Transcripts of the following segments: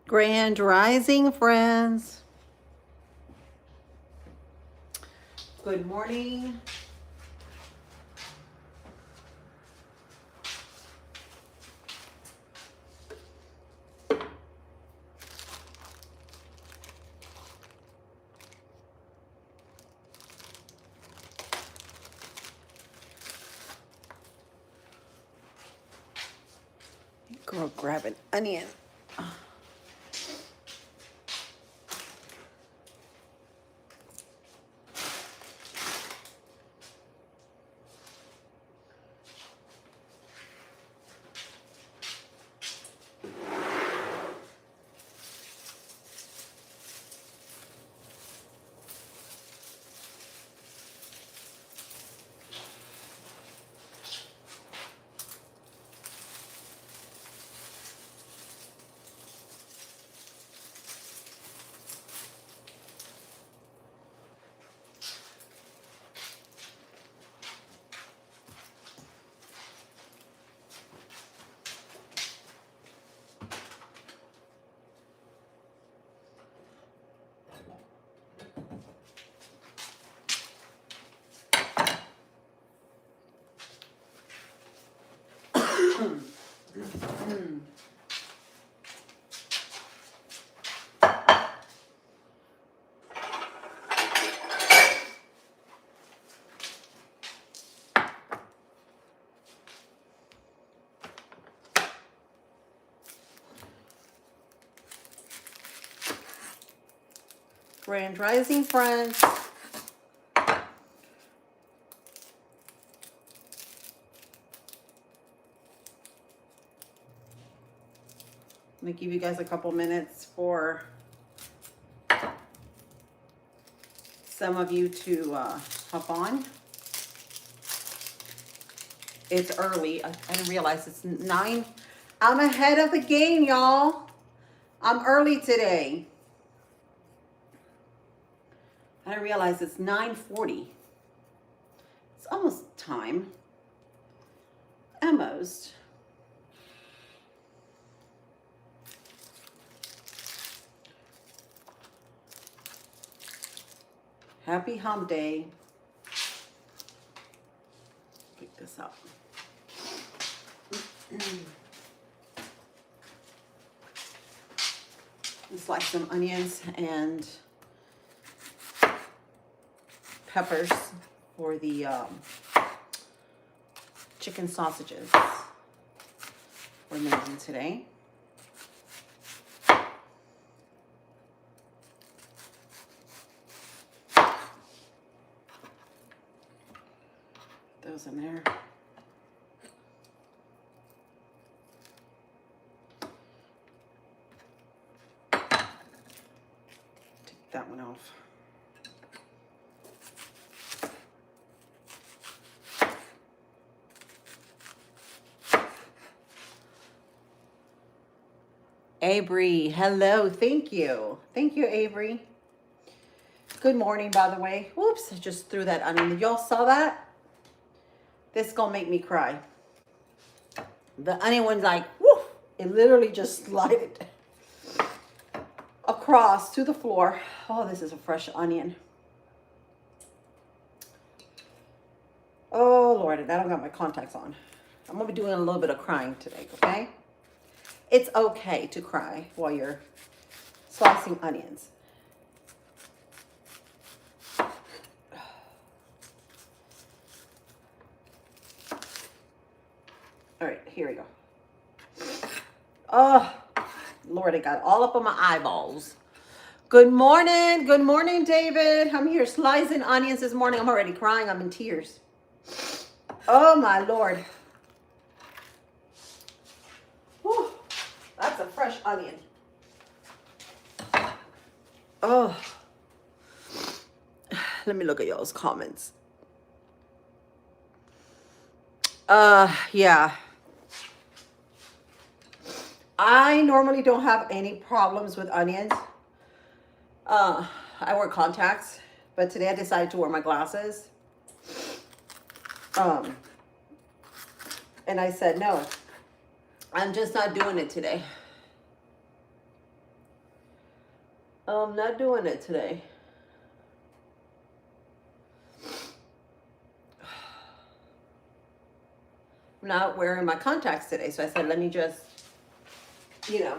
Grand Rising, friends. Good morning. Go grab an onion. Grand Rising, friends. Let me give you guys a couple minutes for some of you to hop on. It's early. I didn't realize it's 9. I'm ahead of the game, y'all. I'm early today. I didn't realize it's 9:40. It's almost time. Almost. Happy hump day. Pick this up. Slice some onions and peppers for the chicken sausages we're making today. Those in there. Take that one off. Avery, hello, thank you. Thank you, Avery. Good morning, by the way. Whoops, I just threw that onion. Y'all saw that? This gonna make me cry. The onion one's like, whoo, it literally just slided across to the floor. Oh, this is a fresh onion. Oh, Lord, and I don't got my contacts on. I'm gonna be doing a little bit of crying today, okay? It's okay to cry while you're slicing onions. All right, here we go. Oh, Lord, it got all up on my eyeballs. Good morning, David. I'm here slicing onions this morning. I'm already crying. I'm in tears. Oh, my Lord. Whew, that's a fresh onion. Oh, let me look at y'all's comments. Yeah. I normally don't have any problems with onions. I wear contacts, but today I decided to wear my glasses. And I said, no, I'm just not doing it today. I'm not doing it today. I'm not wearing my contacts today, so I said, let me just, you know,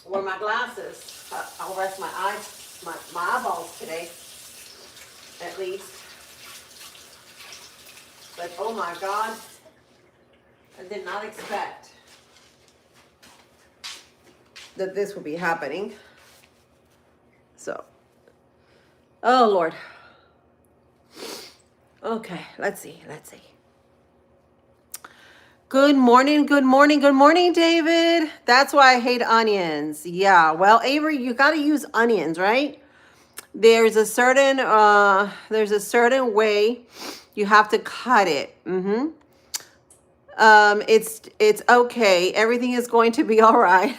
wear my glasses. I'll rest my eyes, my eyeballs today, at least. But oh my God, I did not expect that this would be happening. So, oh Lord. Okay, let's see. Good morning, good morning, good morning, David. That's why I hate onions. Yeah, well, Avery, you got to use onions, right? There's a certain way you have to cut it. It's okay. Everything is going to be all right.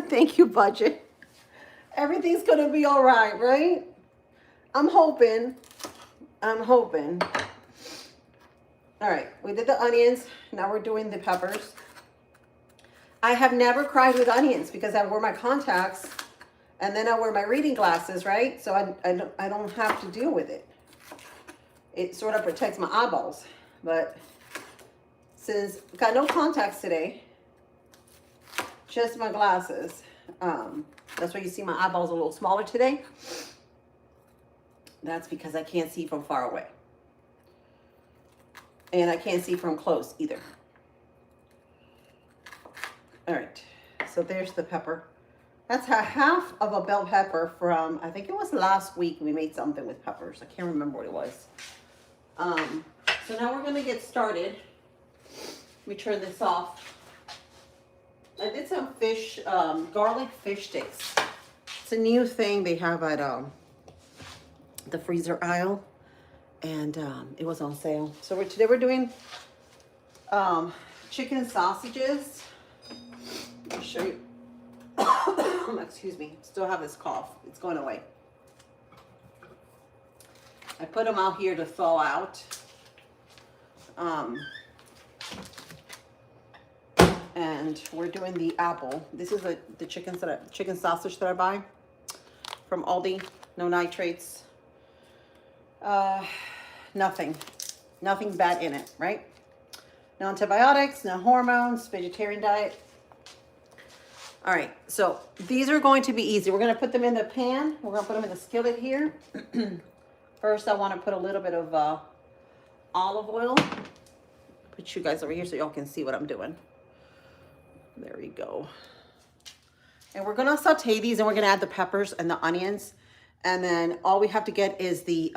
Thank you, budget. Everything's going to be all right, right? I'm hoping. All right, we did the onions. Now we're doing the peppers. I have never cried with onions because I wear my contacts and then I wear my reading glasses, right? So I don't have to deal with it. It sort of protects my eyeballs. But since I've got no contacts today, just my glasses. That's why you see my eyeballs a little smaller today. That's because I can't see from far away. And I can't see from close either. All right, so there's the pepper. That's half of a bell pepper from, I think it was last week we made something with peppers. I can't remember what it was. So now we're gonna get started. Let me turn this off. I did some fish, garlic fish sticks. It's a new thing they have at the freezer aisle. And it was on sale. So today we're doing chicken sausages. I'll show you. Excuse me. Still have this cough. It's going away. I put them out here to thaw out. And we're doing the apple. This is the chicken sausage that I buy from Aldi. No nitrates. Nothing bad in it, right? No antibiotics, no hormones, vegetarian diet. All right, so these are going to be easy. We're going to put them in the pan. We're going to put them in the skillet here. First, I want to put a little bit of olive oil. Put you guys over here so y'all can see what I'm doing. There we go. And we're going to saute these, and we're going to add the peppers and the onions. And then all we have to get is the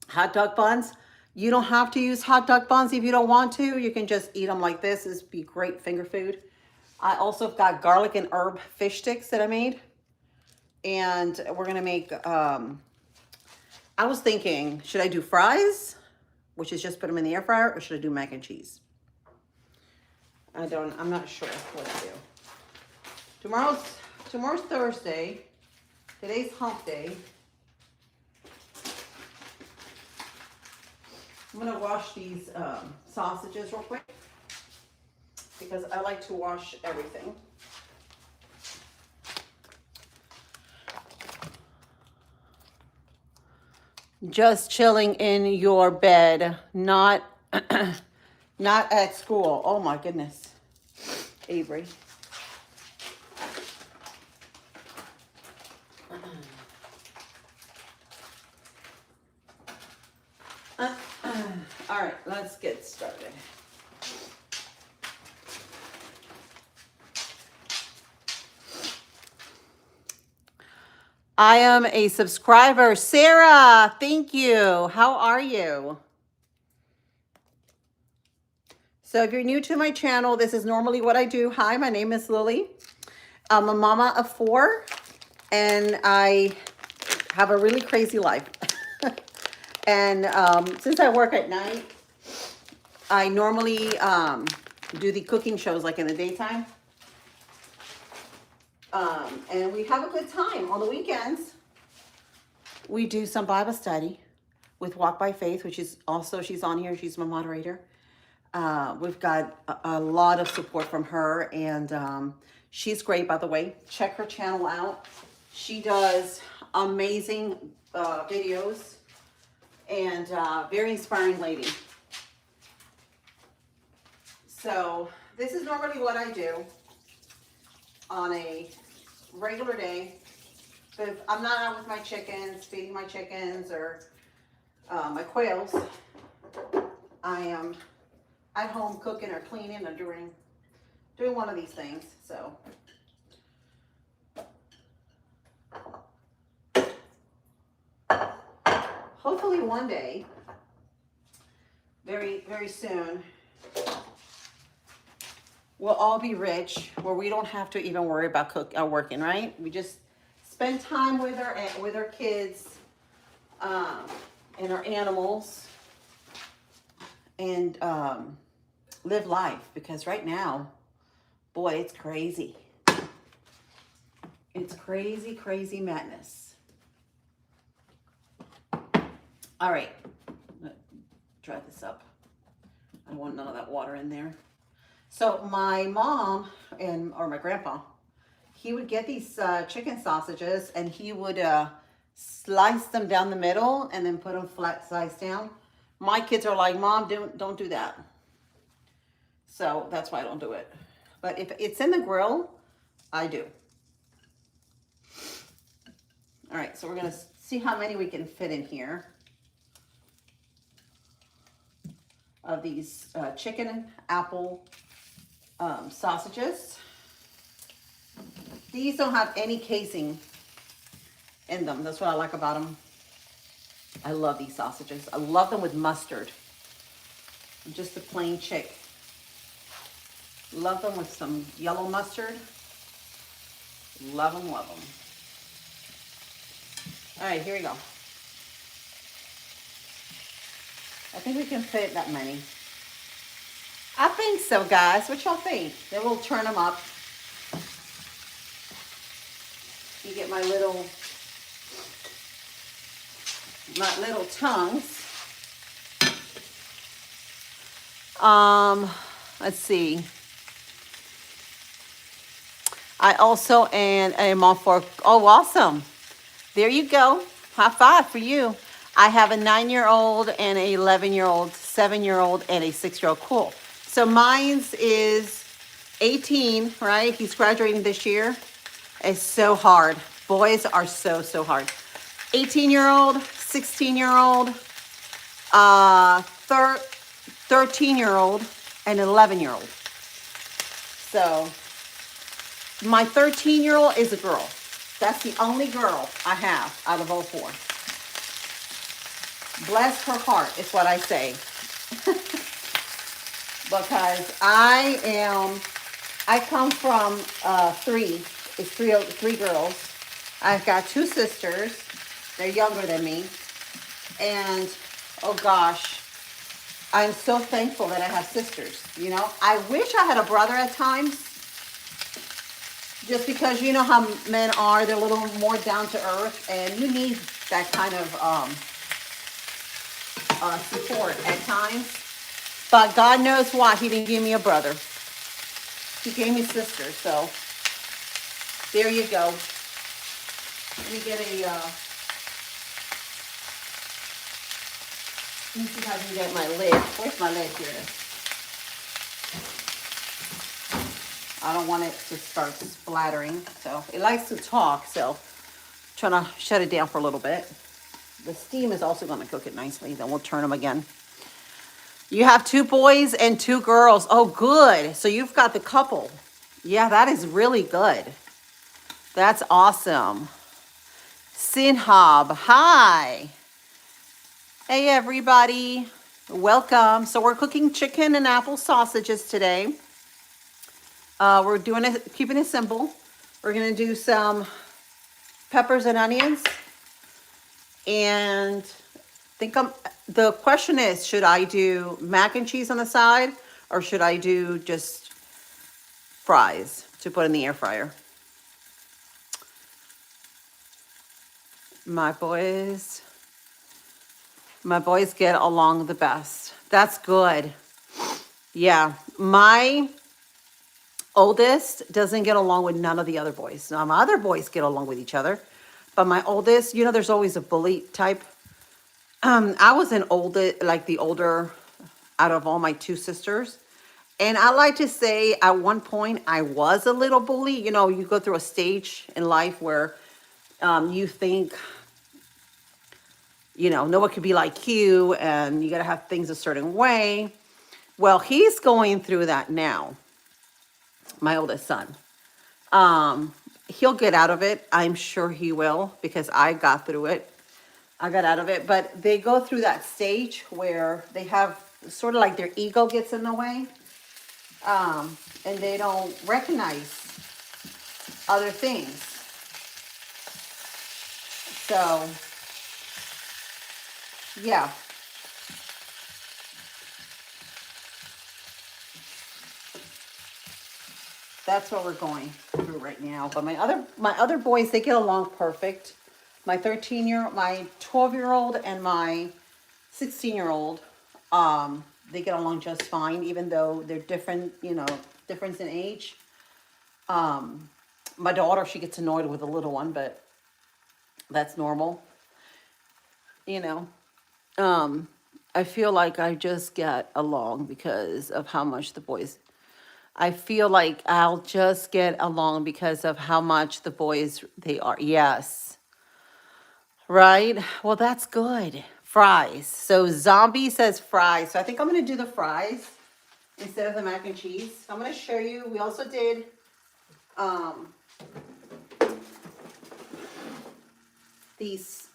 hot dog buns. You don't have to use hot dog buns if you don't want to. You can just eat them like this. This would be great finger food. I also have got garlic and herb fish sticks that I made. And we're going to make, I was thinking, should I do fries? Which is just put them in the air fryer, or should I do mac and cheese? I'm not sure what to do. Tomorrow's Thursday. Today's hump day. I'm gonna wash these sausages real quick because I like to wash everything. Just chilling in your bed, not not at school. Oh my goodness, Avery. All right, let's get started. I am a subscriber. Sarah, thank you. How are you? So if you're new to my channel, this is normally what I do. Hi, my name is Lily. I'm a mama of 4, and I have a really crazy life. And since I work at night, I normally do the cooking shows like in the daytime. And we have a good time on the weekends. We do some Bible study with Walk by Faith, which is also, she's on here. She's my moderator. We've got a lot of support from her, and she's great, by the way. Check her channel out. She does amazing videos and very inspiring lady. So this is normally what I do on a regular day. But if I'm not out with my chickens, feeding my chickens or my quails, I am at home cooking or cleaning or doing one of these things. So hopefully one day, very, very soon, we'll all be rich where we don't have to even worry about working, right? We just spend time with our kids and our animals and live life, because right now, boy, it's crazy. It's crazy, crazy madness. All right, dry this up. I don't want none of that water in there. So my mom or my grandpa, he would get these chicken sausages and he would slice them down the middle and then put them flat slice down. My kids are like, Mom, don't do that. So that's why I don't do it. But if it's in the grill, I do. All right, so we're gonna see how many we can fit in here of these chicken and apple sausages. These don't have any casing in them. That's what I like about them. I love these sausages. I love them with mustard. Just a plain chick. Love them with some yellow mustard. Love them, love them. All right, here we go. I think we can fit that many. I think so, guys. What y'all think? Then we'll turn them up. You get my little tongues. Let's see. I also am on for, oh, awesome. There you go. High five for you. I have a 9-year-old and an 11-year-old, 7-year-old, and a 6-year-old. Cool. So mine's is 18, right? He's graduating this year. It's so hard. Boys are so, so hard. 18-year-old, 16-year-old, 13-year-old, and 11-year-old. So my 13-year-old is a girl. That's the only girl I have out of all four. Bless her heart is what I say. Because I come from three girls. I've got 2 sisters. They're younger than me. And, oh gosh, I'm so thankful that I have sisters, you know. I wish I had a brother at times. Just because you know how men are, they're a little more down to earth, and you need that kind of support at times. But God knows why He didn't give me a brother. He gave me sisters, so there you go. Let me get a, let me see if I can get my lid. Where's my lid? Here it is. I don't want it to start splattering. So it likes to talk, so I'm trying to shut it down for a little bit. The steam is also going to cook it nicely. Then we'll turn them again. You have 2 boys and 2 girls. Oh, good. So you've got the couple. Yeah, that is really good. That's awesome. Sinhab, hi. Hey, everybody. Welcome. So we're cooking chicken and apple sausages today. We're doing it, keeping it simple. We're going to do some peppers and onions. And the question is, should I do mac and cheese on the side, or should I do just fries to put in the air fryer? My boys get along the best. That's good. Yeah, my oldest doesn't get along with none of the other boys. Now, my other boys get along with each other, but my oldest, you know, there's always a bully type. I was like the older out of all my two sisters. And I like to say at one point I was a little bully. You know, you go through a stage in life where you think, you know, no one could be like you and you got to have things a certain way. Well, he's going through that now, my oldest son. He'll get out of it. I'm sure he will because I got through it. I got out of it. But they go through that stage where they have sort of like their ego gets in the way. And they don't recognize other things. So, yeah. That's what we're going through right now. But my other boys, they get along perfect. My 12-year-old and my 16-year-old, they get along just fine, even though they're different, you know, difference in age. My daughter, she gets annoyed with the little one, but that's normal. You know, I feel like I just get along because of how much the boys. I feel like I'll just get along because of how much the boys they are. Yes. Right? Well, that's good. Fries. So Zombie says fries. So I think I'm going to do the fries instead of the mac and cheese. I'm going to show you. We also did these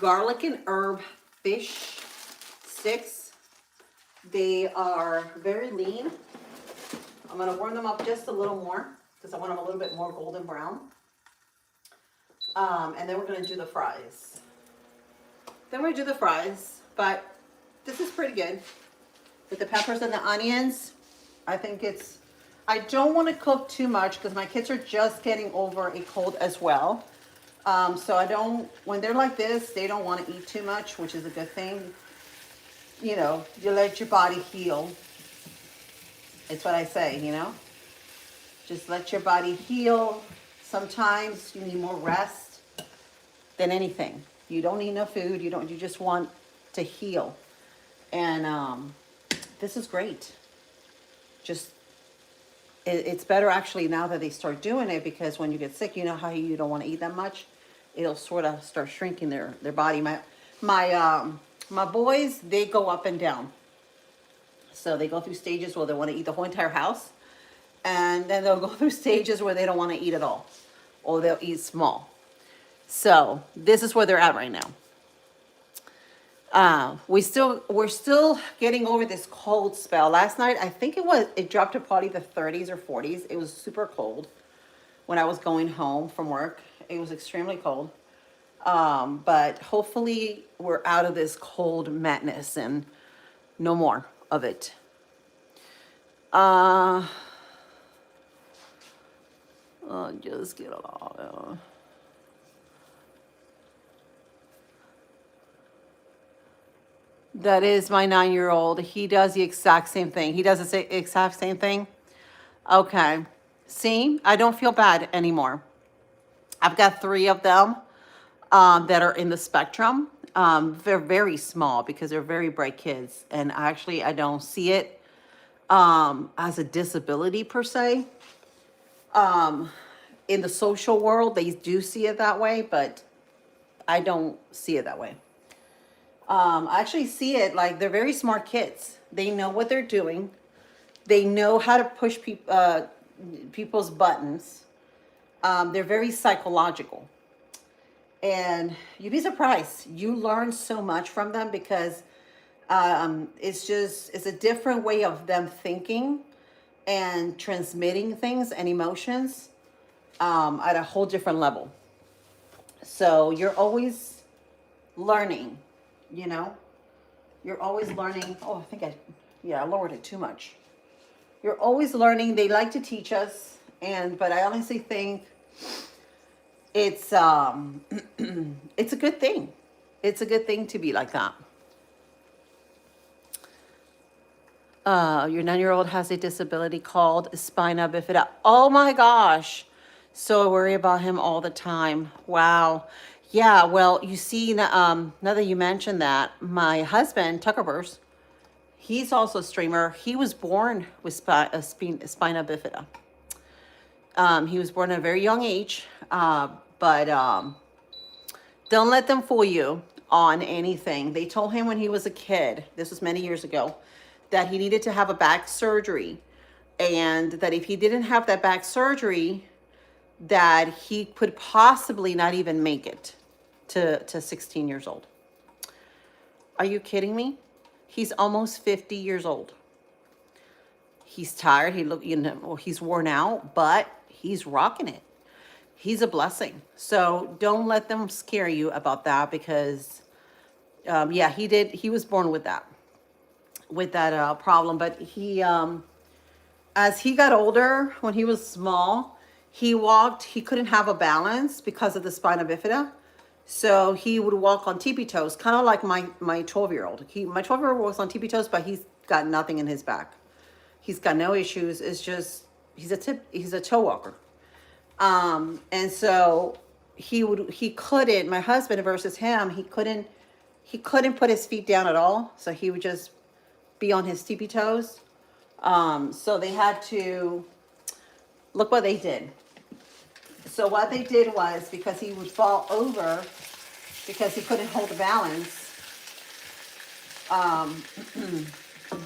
garlic and herb fish sticks. They are very lean. I'm going to warm them up just a little more because I want them a little bit more golden brown. And then we're going to do the fries. But this is pretty good. With the peppers and the onions, I think I don't want to cook too much because my kids are just getting over a cold as well. So when they're like this, they don't want to eat too much, which is a good thing. You know, you let your body heal. It's what I say, you know. Just let your body heal. Sometimes you need more rest than anything. You don't need no food. You just want to heal. And this is great. It's better actually now that they start doing it because when you get sick, you know how you don't want to eat that much. It'll sort of start shrinking their body. My boys, they go up and down. So they go through stages where they want to eat the whole entire house. And then they'll go through stages where they don't want to eat at all. Or they'll eat small. So this is where they're at right now. We're still getting over this cold spell. Last night, I think it dropped to probably the 30s or 40s. It was super cold when I was going home from work. It was extremely cold. But hopefully we're out of this cold madness and no more of it. Just get along. That is my 9-year-old. He does the exact same thing. He does the exact same thing. Okay. See, I don't feel bad anymore. I've got 3 of them that are in the spectrum. They're very small because they're very bright kids. And actually, I don't see it as a disability per se. In the social world, they do see it that way, but I don't see it that way. I actually see it like they're very smart kids. They know what they're doing. They know how to push people's buttons. They're very psychological. And you'd be surprised. You learn so much from them because it's a different way of them thinking and transmitting things and emotions at a whole different level. So you're always learning. You know, you're always learning. Oh, I lowered it too much. You're always learning. They like to teach us, but I honestly think it's it's a good thing. It's a good thing to be like that. Your 9-year-old has a disability called spina bifida. Oh my gosh. So I worry about him all the time. Wow. Yeah, well, you see, now that you mentioned that, my husband, Tucker Burst, he's also a streamer. He was born with spina bifida. He was born at a very young age, but don't let them fool you on anything. They told him when he was a kid, this was many years ago, that he needed to have a back surgery, and that if he didn't have that back surgery, that he could possibly not even make it to 16 years old. Are you kidding me? He's almost 50 years old. He's tired. He's worn out, but he's rocking it. He's a blessing. So don't let them scare you about that, because yeah, he was born with that problem. But as he got older, when he was small, he couldn't have a balance because of the spina bifida. So he would walk on tippy toes, kind of like my 12-year-old. My 12-year-old walks on tippy toes, but he's got nothing in his back. He's got no issues. It's just he's a toe walker. And so he couldn't, my husband versus him, he couldn't put his feet down at all. So he would just be on his tippy toes. So they had to, look what they did. So what they did was, because he would fall over, because he couldn't hold the balance,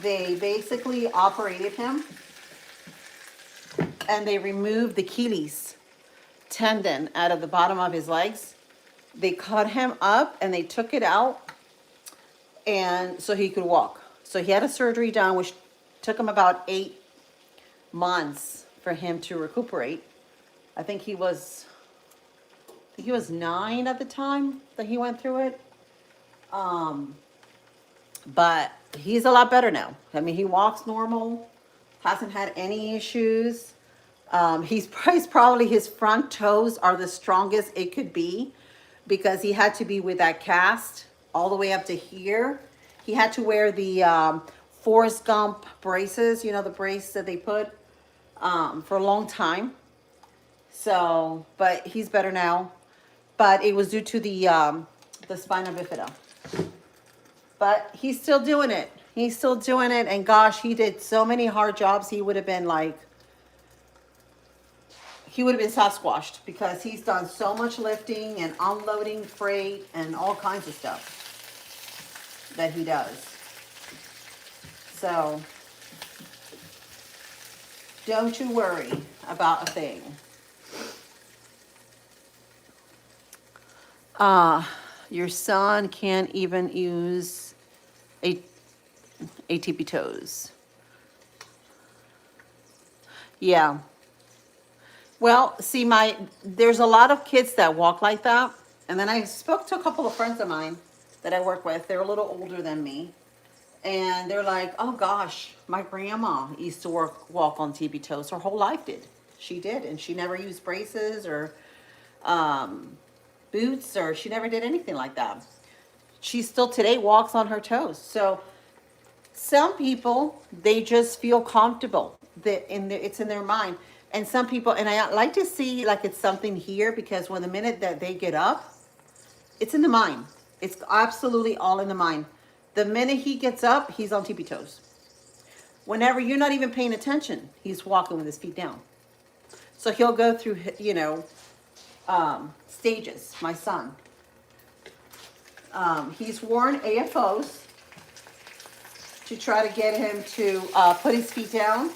they basically operated him, and they removed the Achilles tendon out of the bottom of his legs. They cut him up and they took it out, and so he could walk. So he had a surgery done, which took him about 8 months for him to recuperate. I think he was 9 at the time that he went through it. But he's a lot better now. I mean, he walks normal, hasn't had any issues. He's probably, his front toes are the strongest it could be, because he had to be with that cast all the way up to here. He had to wear the Forrest Gump braces, the brace that they put for a long time. So, but he's better now. But it was due to the spina bifida. But he's still doing it. He's still doing it. And gosh, he did so many hard jobs. He would have been Sasquatched, because he's done so much lifting and unloading freight and all kinds of stuff that he does. So don't you worry about a thing. Your son can't even use ATP toes. Yeah. Well, see, there's a lot of kids that walk like that. And then I spoke to a couple of friends of mine that I work with. They're a little older than me. And they're like, oh gosh, my grandma used to walk on tippy toes. Her whole life did. She did. And she never used braces or boots, or she never did anything like that. She still today walks on her toes. So some people, they just feel comfortable. It's in their mind. And some people, and I like to see like it's something here, because when the minute that they get up, it's in the mind. It's absolutely all in the mind. The minute he gets up, he's on tippy toes. Whenever you're not even paying attention, he's walking with his feet down. So he'll go through, stages, my son. He's worn AFOs to try to get him to put his feet down,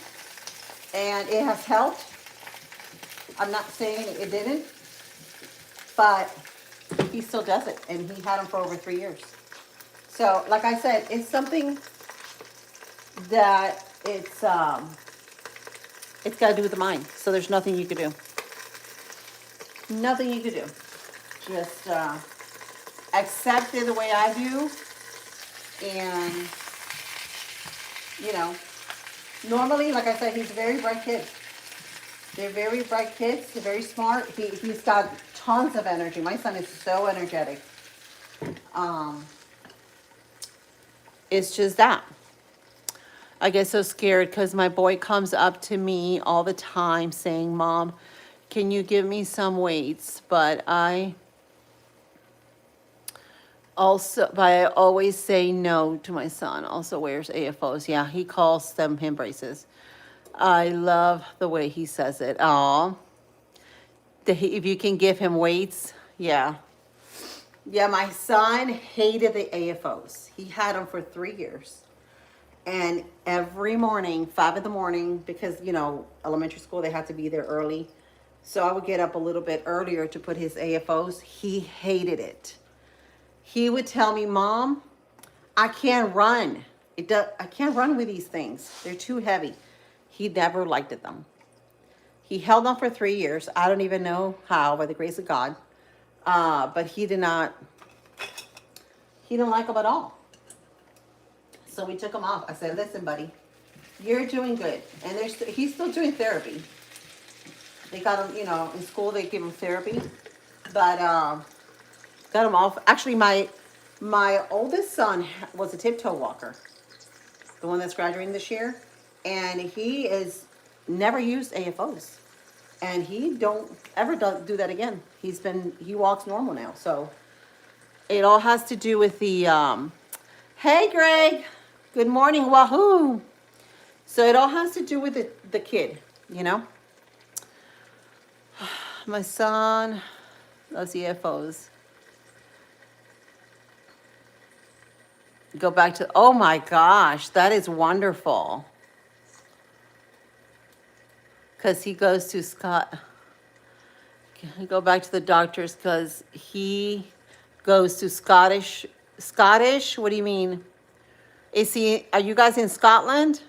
and it has helped. I'm not saying it didn't, but he still does it, and he had them for over 3 years. So, like I said, it's something that it's got to do with the mind. So there's nothing you could do. Nothing you could do. Just accept it the way I do. And, normally, like I said, he's a very bright kid. They're very bright kids. They're very smart. He's got tons of energy. My son is so energetic. It's just that. I get so scared because my boy comes up to me all the time saying, Mom, can you give me some weights? But I always say no to my son. Also wears AFOs. Yeah, he calls them hip braces. I love the way he says it. Aw. If you can give him weights, yeah. Yeah, my son hated the AFOs. He had them for 3 years. And every morning, 5 in the morning, because, elementary school, they had to be there early. So I would get up a little bit earlier to put his AFOs. He hated it. He would tell me, Mom, I can't run. I can't run with these things. They're too heavy. He never liked them. He held on for 3 years. I don't even know how, by the grace of God. But he didn't like them at all. So we took him off. I said, listen, buddy, you're doing good. And he's still doing therapy. They got him, in school they give him therapy. But got him off. Actually, my oldest son was a tiptoe walker. The one that's graduating this year. And he is never used AFOs. And he don't ever do that again. He walks normal now. So it all has to do with the, hey Greg, good morning, wahoo. So it all has to do with the kid, My son loves AFOs. Go back to, oh my gosh, that is wonderful. Because he goes to go back to the doctors because he goes to Scottish, what do you mean? Are you guys in Scotland?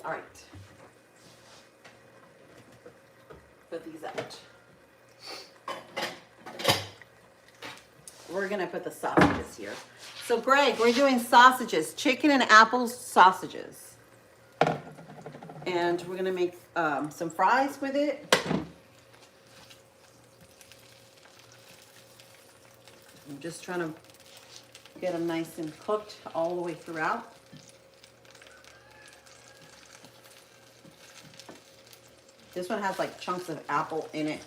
All right. Put these out. We're going to put the sausages here. So Greg, we're doing sausages, chicken and apple sausages. And we're going to make some fries with it. I'm just trying to get them nice and cooked all the way throughout. This one has like chunks of apple in it.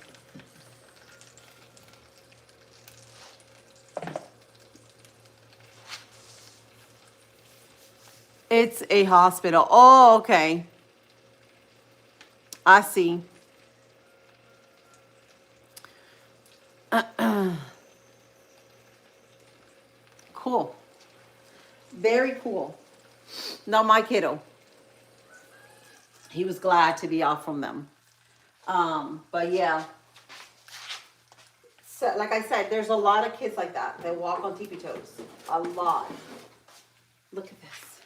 It's a hospital. Oh, okay. I see. Cool. Very cool. No, my kiddo. He was glad to be off from them. But yeah. So, like I said, there's a lot of kids like that. They walk on tippy toes. A lot. Look at this.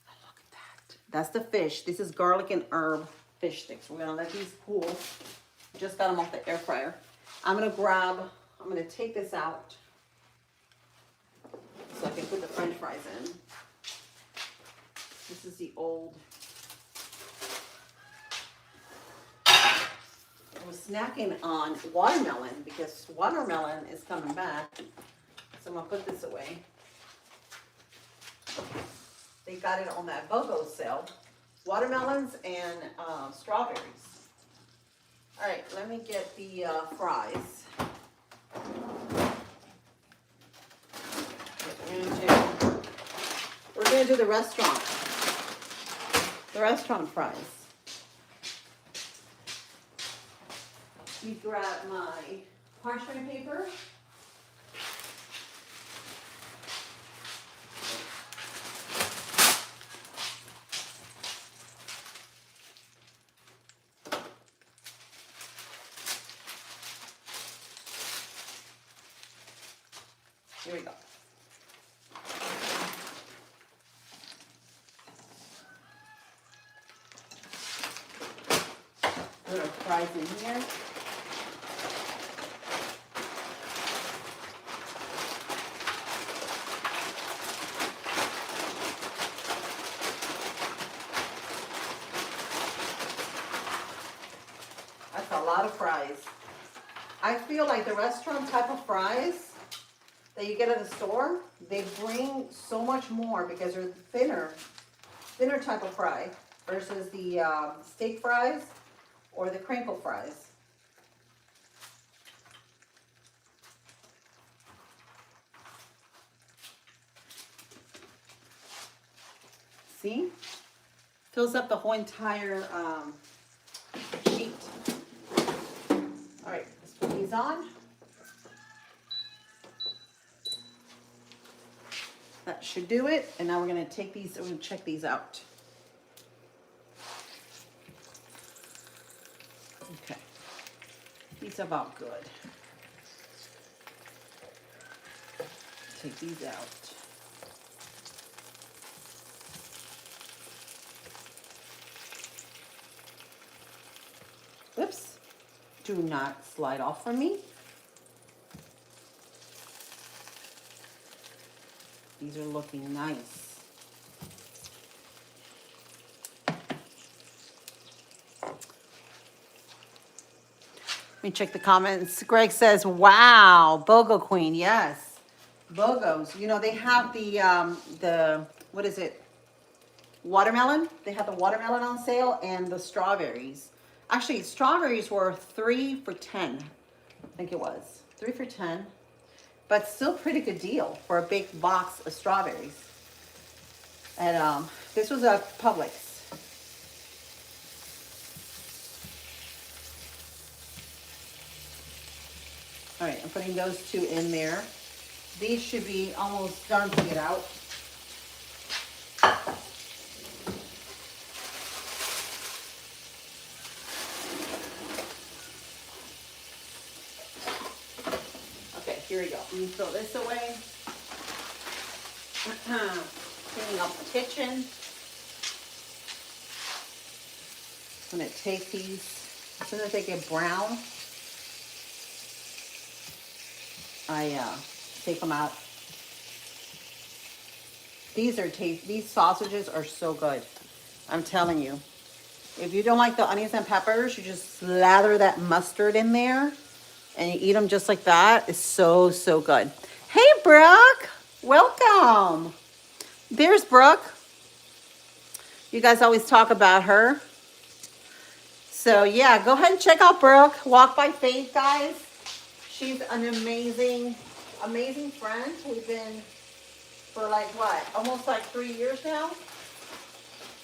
Look at that. That's the fish. This is garlic and herb fish sticks. We're going to let these cool. Just got them off the air fryer. I'm going to take this out so I can put the French fries in. This is the old. I was snacking on watermelon because watermelon is coming back. So I'm going to put this away. They got it on that BOGO sale. Watermelons and strawberries. All right, let me get the fries. We're going to do the restaurant fries. You grab my parchment paper. Here we go. Put our fries in here. That's a lot of fries. I feel like the restaurant type of fries that you get at the store, they bring so much more because they're thinner type of fry versus the steak fries or the crinkle fries. See? Fills up the whole entire sheet. All right, let's put these on. That should do it. And now we're gonna take these, we're gonna check these out. Okay, these are about good. Take these out. Whoops, do not slide off from me. These are looking nice. Let me check the comments. Greg says, wow, BOGO Queen, yes. BOGOs, you know, they have the, what is it? Watermelon. They have the watermelon on sale and the strawberries. Actually, strawberries were 3 for $10. I think it was 3 for $10, but still pretty good deal for a big box of strawberries. And this was a Publix. All right, I'm putting those 2 in there. These should be almost done to get out. Here we go. Let me throw this away. Cleaning up the kitchen. I'm going to take these. As soon as they get brown, I take them out. These sausages are so good. I'm telling you. If you don't like the onions and peppers, you just slather that mustard in there. And you eat them just like that. It's so, so good. Hey, Brooke. Welcome. There's Brooke. You guys always talk about her. So, yeah, go ahead and check out Brooke. Walk by Faith, guys. She's an amazing, amazing friend. We've been for like, what, almost like 3 years now.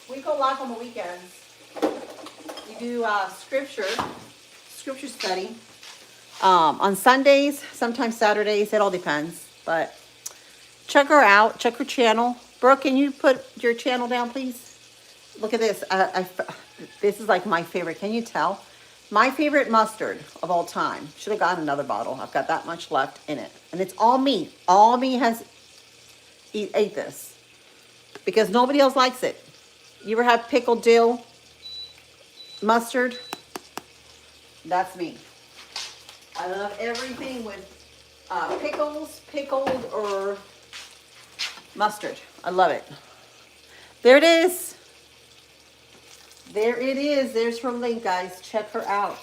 We go live on the weekends. We do scripture study. On Sundays, sometimes Saturdays, it all depends. But check her out, check her channel. Brooke, can you put your channel down, please? Look at this. This is like my favorite. Can you tell? My favorite mustard of all time. Should have gotten another bottle. I've got that much left in it. And it's all me. All me has ate this. Because nobody else likes it. You ever have pickled dill mustard? That's me. I love everything with pickles, pickled, or mustard. I love it. There it is. There it is. There's her link, guys. Check her out.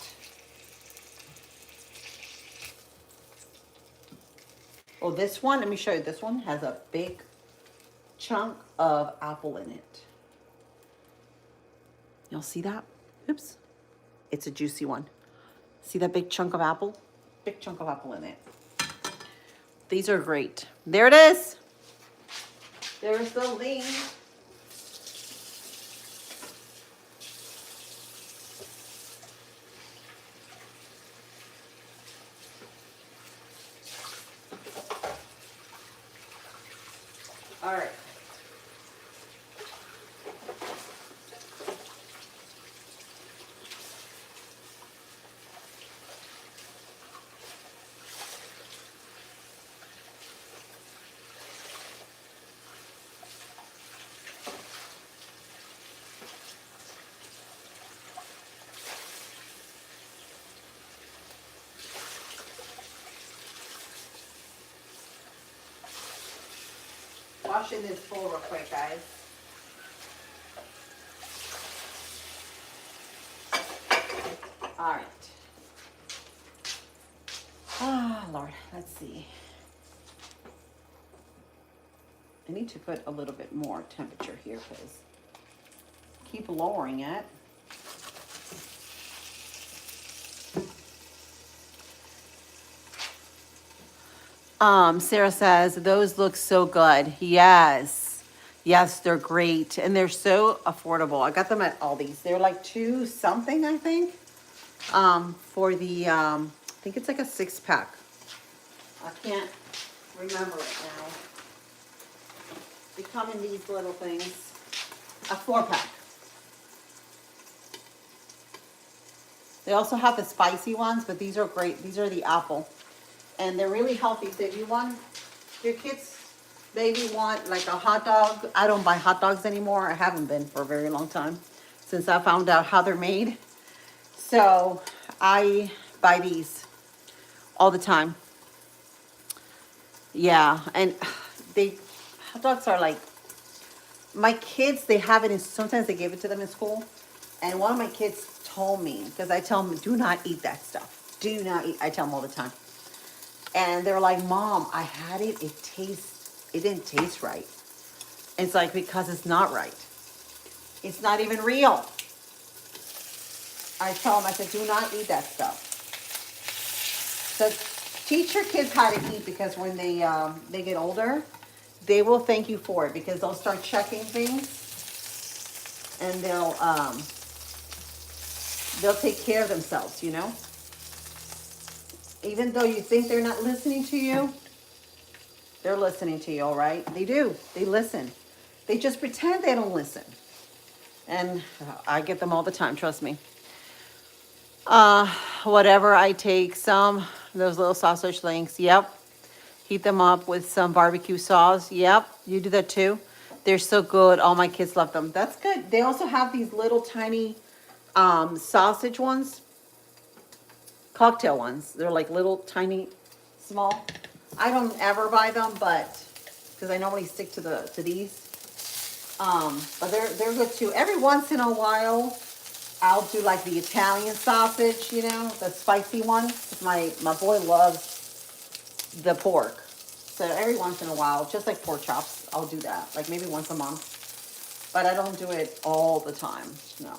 Oh, this one, let me show you. This one has a big chunk of apple in it. You'll see that? Oops. It's a juicy one. See that big chunk of apple? Big chunk of apple in it. These are great. There it is. There's the link. All right. Washing this bowl real quick, guys. All right. Let's see. I need to put a little bit more temperature here because keep lowering it. Sarah says, those look so good. Yes. Yes, they're great. And they're so affordable. I got them at Aldi's. They're like two something, I think. For the, I think it's like a 6-pack. I can't remember it now. They come in these little things. A 4-pack. They also have the spicy ones, but these are great. These are the apple. And they're really healthy. So if you want, your kids maybe want like a hot dog. I don't buy hot dogs anymore. I haven't been for a very long time since I found out how they're made. So I buy these all the time. Yeah, and hot dogs are like, my kids, they have it in, sometimes they give it to them in school. And one of my kids told me, because I tell them, do not eat that stuff. Do not eat, I tell them all the time. And they're like, Mom, I had it, it didn't taste right. It's like, because it's not right. It's not even real. I tell them, I said, do not eat that stuff. So teach your kids how to eat, because when they get older, they will thank you for it, because they'll start checking things and they'll take care of themselves, you know? Even though you think they're not listening to you, they're listening to you, all right? They do. They listen. They just pretend they don't listen. And I get them all the time, trust me. Whatever, I take some, those little sausage links, yep. Heat them up with some barbecue sauce, yep. You do that too. They're so good. All my kids love them. That's good. They also have these little tiny sausage ones. Cocktail ones. They're like little tiny, small. I don't ever buy them, but because I normally stick to these. But they're good too. Every once in a while, I'll do like the Italian sausage, you know, the spicy one. My boy loves the pork. So every once in a while, just like pork chops, I'll do that. Like maybe once a month. But I don't do it all the time. No.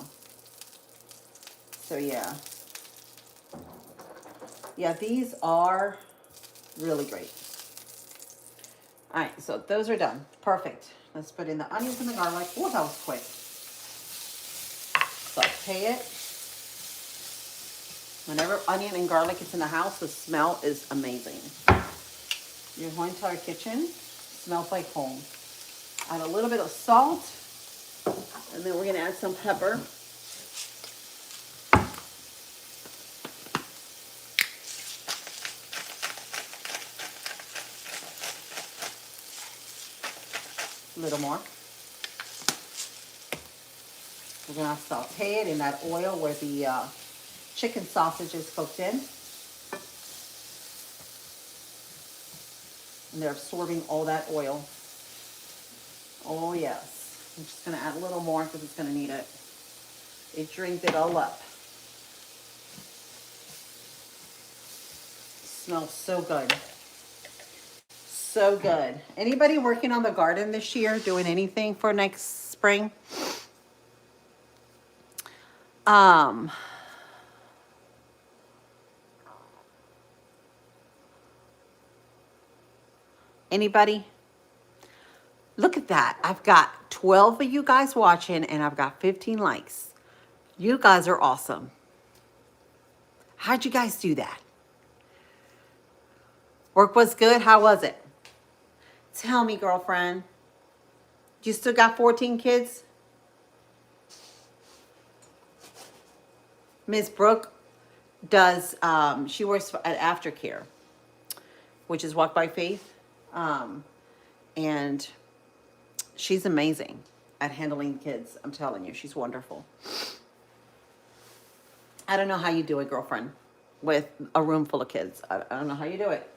So yeah. Yeah, these are really great. All right, so those are done. Perfect. Let's put in the onions and the garlic. Oh, that was quick. Saute it. Whenever onion and garlic is in the house, the smell is amazing. Your whole entire kitchen smells like home. Add a little bit of salt, and then we're gonna add some pepper. A little more. We're gonna saute it in that oil where the chicken sausage is cooked in. And they're absorbing all that oil. Oh yes. I'm just gonna add a little more because it's gonna need it. It drains it all up. Smells so good. So good. Anybody working on the garden this year, doing anything for next spring? Anybody? Look at that. I've got 12 of you guys watching and I've got 15 likes. You guys are awesome. How'd you guys do that? Work was good. How was it? Tell me, girlfriend. You still got 14 kids? Miss Brooke does, she works at Aftercare, which is Walk by Faith. And she's amazing at handling kids. I'm telling you, she's wonderful. I don't know how you do it, girlfriend, with a room full of kids. I don't know how you do it.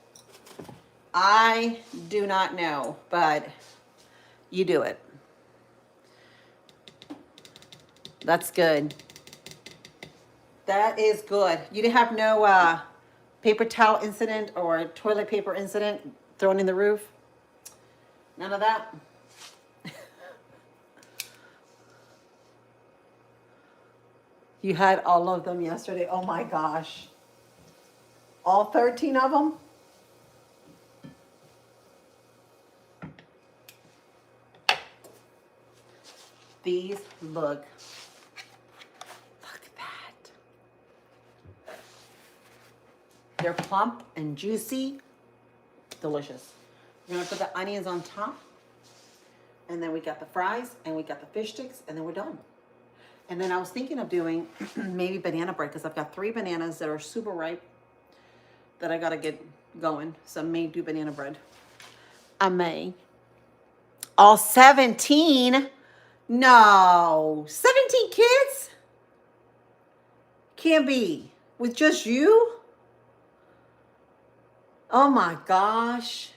I do not know, but you do it. That's good. That is good. You have no paper towel incident or toilet paper incident thrown in the roof? None of that? You had all of them yesterday. Oh my gosh. All 13 of them? These look at that. They're plump and juicy. Delicious. We're gonna put the onions on top. And then we got the fries and we got the fish sticks and then we're done. And then I was thinking of doing maybe banana bread because I've got 3 bananas that are super ripe that I gotta get going. So I may do banana bread. I may. All 17? No. 17 kids? Can't be. With just you? Oh my gosh.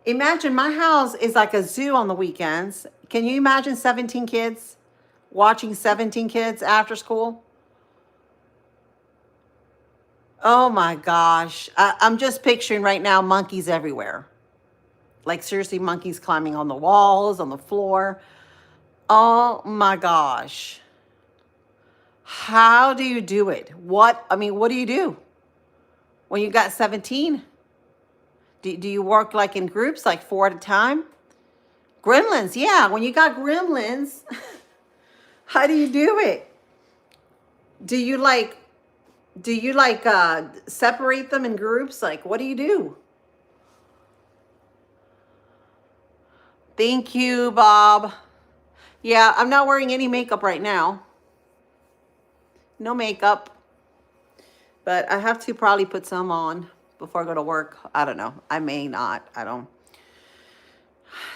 Imagine my house is like a zoo on the weekends. Can you imagine 17 kids? Watching 17 kids after school? Oh my gosh. I'm just picturing right now monkeys everywhere. Like seriously, monkeys climbing on the walls, on the floor. Oh my gosh. How do you do it? What do you do when you got 17? Do you work like in groups, like 4 at a time? Gremlins, yeah. When you got gremlins, how do you do it? Do you separate them in groups? Like, what do you do? Thank you, Bob. Yeah, I'm not wearing any makeup right now. No makeup. But I have to probably put some on before I go to work. I don't know. I may not. I don't.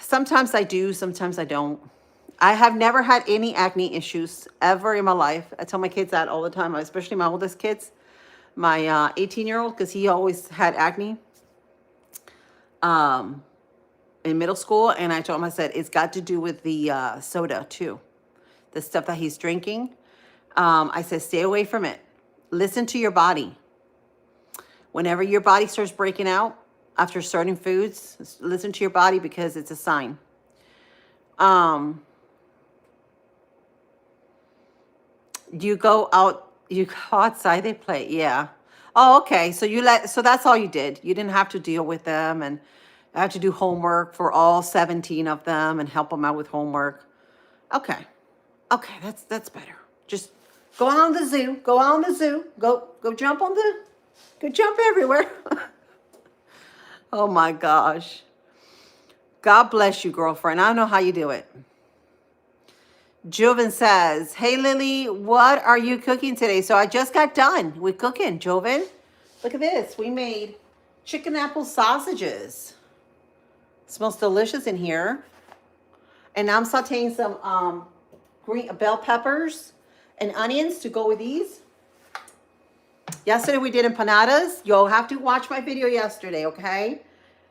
Sometimes I do. Sometimes I don't. I have never had any acne issues ever in my life. I tell my kids that all the time, especially my oldest kids. My 18-year-old, because he always had acne in middle school. And I told him, I said, it's got to do with the soda too. The stuff that he's drinking. I said, stay away from it. Listen to your body. Whenever your body starts breaking out after certain foods, listen to your body because it's a sign. You go outside, they play. Yeah. Oh, okay. So that's all you did. You didn't have to deal with them and have to do homework for all 17 of them and help them out with homework. Okay. Okay. That's better. Just go out on the zoo. Go out on the zoo. Go jump go jump everywhere. Oh my gosh. God bless you, girlfriend. I don't know how you do it. Joven says, hey, Lily, what are you cooking today? So I just got done with cooking, Joven. Look at this. We made chicken apple sausages. Smells delicious in here. And now I'm sauteing some green bell peppers and onions to go with these. Yesterday we did empanadas. You'll have to watch my video yesterday, okay?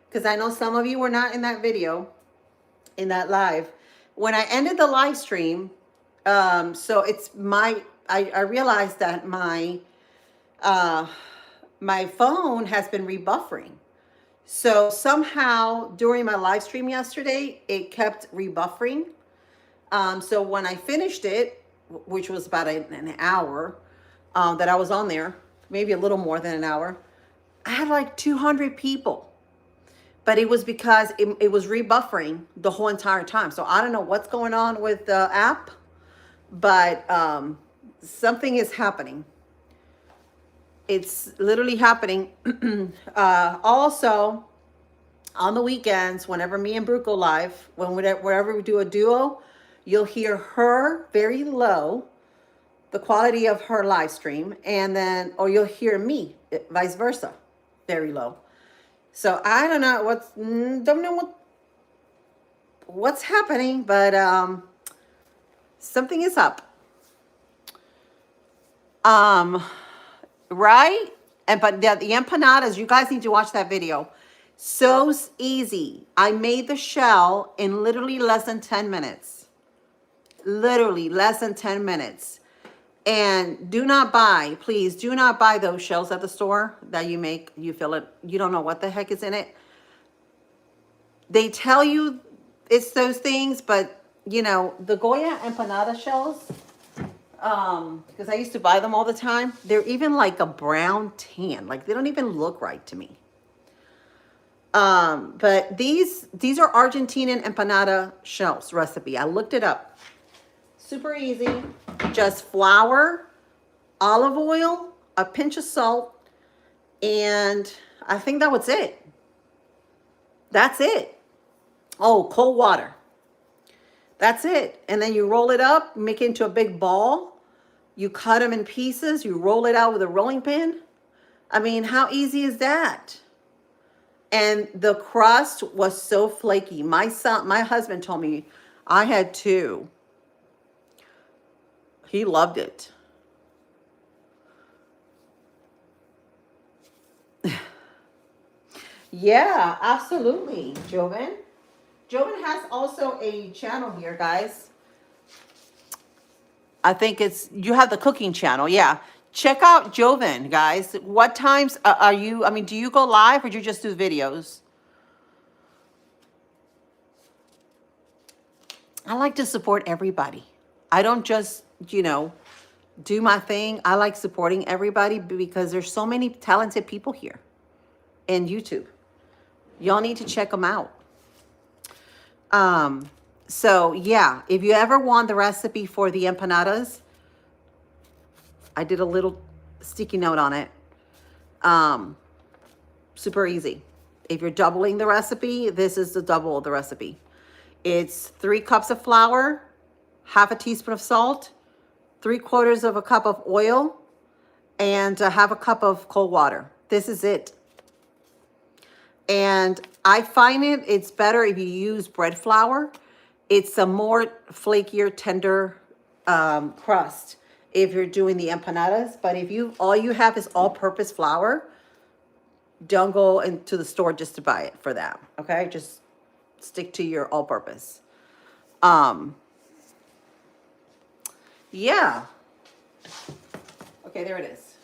Because I know some of you were not in that video, in that live. When I ended the live stream, so it's I realized that my phone has been rebuffering. So somehow during my live stream yesterday, it kept rebuffering. So when I finished it, which was about an hour that I was on there, maybe a little more than an hour, I had like 200 people. But it was because it was rebuffering the whole entire time. So I don't know what's going on with the app, but something is happening. It's literally happening. Also, on the weekends, whenever me and Brooke go live, wherever we do a duo, you'll hear her very low, the quality of her live stream, or you'll hear me, vice versa, very low. So I don't know what's happening, but something is up. Right? But the empanadas, you guys need to watch that video. So easy. I made the shell in literally less than 10 minutes. Literally less than 10 minutes. And do not buy, please do not buy those shells at the store that you make. You feel it, you don't know what the heck is in it. They tell you it's those things, but you know, the Goya empanada shells, because I used to buy them all the time, they're even like a brown tan. Like they don't even look right to me. But these are Argentinian empanada shells recipe. I looked it up. Super easy. Just flour, olive oil, a pinch of salt, and I think that was it. That's it. Oh, cold water. That's it. And then you roll it up, make it into a big ball. You cut them in pieces. You roll it out with a rolling pin. I mean, how easy is that? And the crust was so flaky. My husband told me I had two. He loved it. Yeah, absolutely, Joven. Joven has also a channel here, guys. I think you have the cooking channel. Yeah. Check out Joven, guys. What times are you, I mean, do you go live or do you just do videos? I like to support everybody. I don't just, you know, do my thing. I like supporting everybody because there's so many talented people here in YouTube. Y'all need to check them out. So yeah, if you ever want the recipe for the empanadas, I did a little sticky note on it. Super easy. If you're doubling the recipe, this is the double of the recipe. It's 3 cups of flour, half a teaspoon of salt, 3/4 of a cup of oil, and half a cup of cold water. This is it. And I find it's better if you use bread flour. It's a more flakier, tender crust if you're doing the empanadas. But if all you have is all-purpose flour, don't go into the store just to buy it for that. Okay, just stick to your all-purpose. Yeah. Okay, there it is.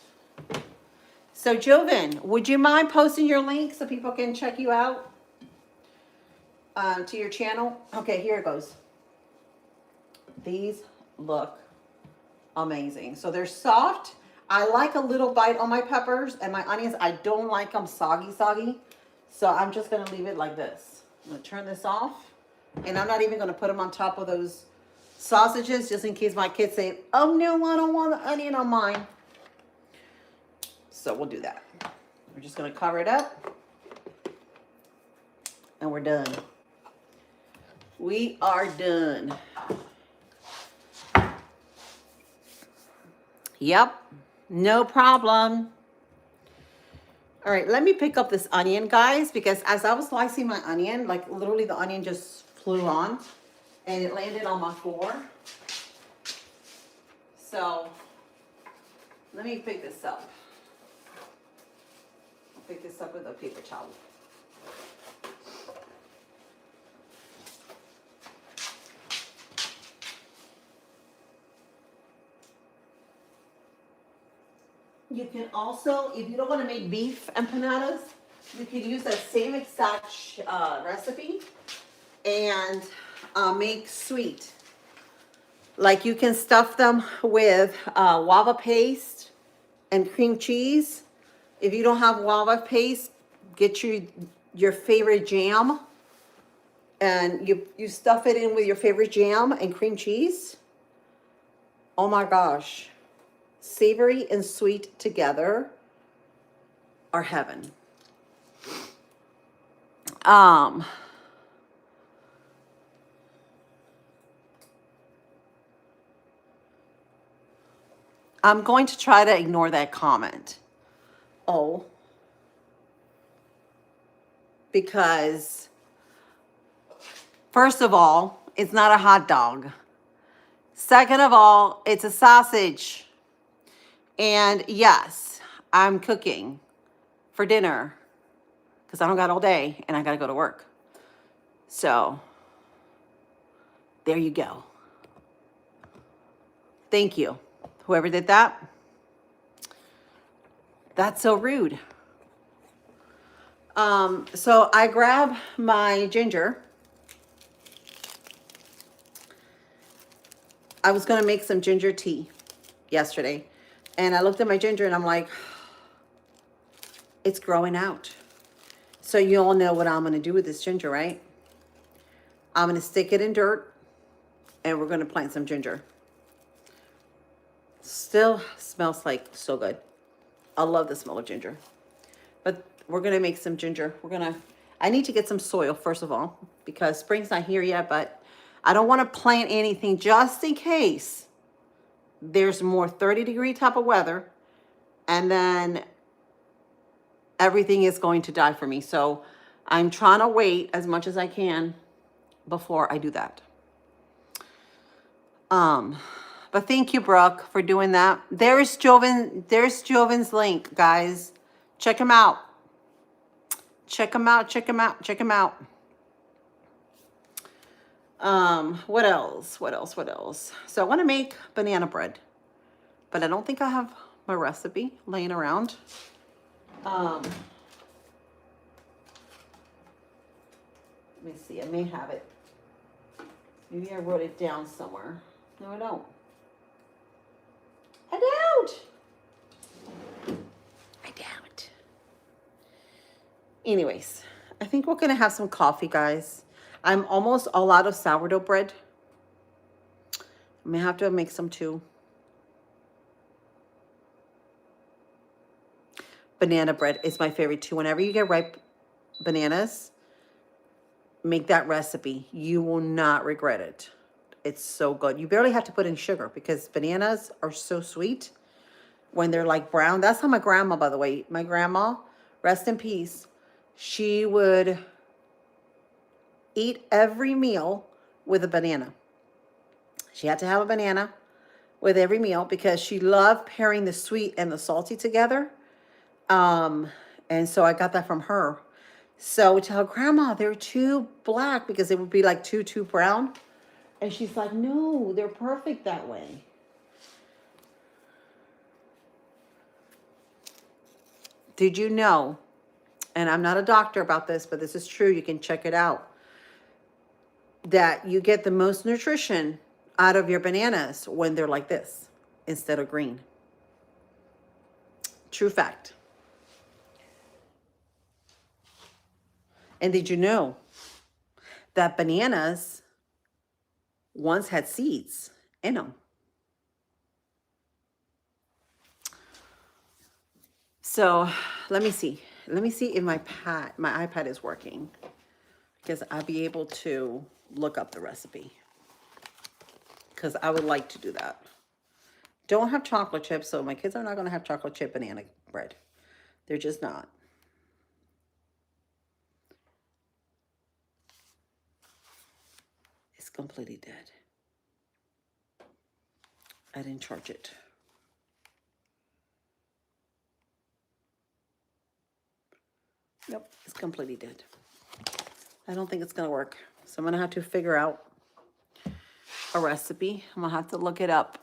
So Joven, would you mind posting your link so people can check you out to your channel? Okay, here it goes. These look amazing. So they're soft. I like a little bite on my peppers and my onions. I don't like them soggy. So I'm just going to leave it like this. I'm going to turn this off. And I'm not even going to put them on top of those sausages just in case my kids say, oh no, I don't want the onion on mine. So we'll do that. We're just going to cover it up. And we're done. We are done. Yep. No problem. All right, let me pick up this onion, guys, because as I was slicing my onion, like literally the onion just flew on and it landed on my floor. So let me pick this up. I'll pick this up with a paper towel. You can also, if you don't want to make beef empanadas, you can use that same exact recipe and make sweet. Like you can stuff them with guava paste and cream cheese. If you don't have guava paste, get your favorite jam and you stuff it in with your favorite jam and cream cheese. Oh my gosh. Savory and sweet together are heaven. I'm going to try to ignore that comment. Oh. Because first of all, it's not a hot dog. Second of all, it's a sausage. And yes, I'm cooking for dinner because I don't got all day and I got to go to work. So there you go. Thank you Whoever did that, that's so rude. So I grab my ginger. I was going to make some ginger tea yesterday. And I looked at my ginger and I'm like, it's growing out. So you all know what I'm going to do with this ginger, right? I'm going to stick it in dirt and we're going to plant some ginger. Still smells like so good. I love the smell of ginger. But we're going to make some ginger. I need to get some soil first of all, because spring's not here yet, but I don't want to plant anything just in case there's more 30-degree type of weather and then everything is going to die for me. So I'm trying to wait as much as I can before I do that. But thank you, Brooke, for doing that. There's Jovin's link, guys. Check him out. Check him out. What else? So I want to make banana bread, but I don't think I have my recipe laying around. Let me see. I may have it. Maybe I wrote it down somewhere. No, I don't. I doubt. Anyways, I think we're going to have some coffee, guys. I'm almost all out of sourdough bread. I may have to make some too. Banana bread is my favorite too. Whenever you get ripe bananas, make that recipe. You will not regret it. It's so good. You barely have to put in sugar because bananas are so sweet when they're like brown. That's how my grandma, by the way, my grandma, rest in peace, she would eat every meal with a banana. She had to have a banana with every meal because she loved pairing the sweet and the salty together. And so I got that from her. So we tell grandma they're too black because it would be like too brown. And she's like, no, they're perfect that way. Did you know, and I'm not a doctor about this, but this is true, you can check it out, that you get the most nutrition out of your bananas when they're like this instead of green. True fact. And did you know that bananas once had seeds in them? So let me see. Let me see if my iPad is working, because I'll be able to look up the recipe, because I would like to do that. Don't have chocolate chips, so my kids are not going to have chocolate chip banana bread. They're just not. It's completely dead. I didn't charge it. Nope, it's completely dead. I don't think it's going to work. So I'm going to have to figure out a recipe. I'm going to have to look it up.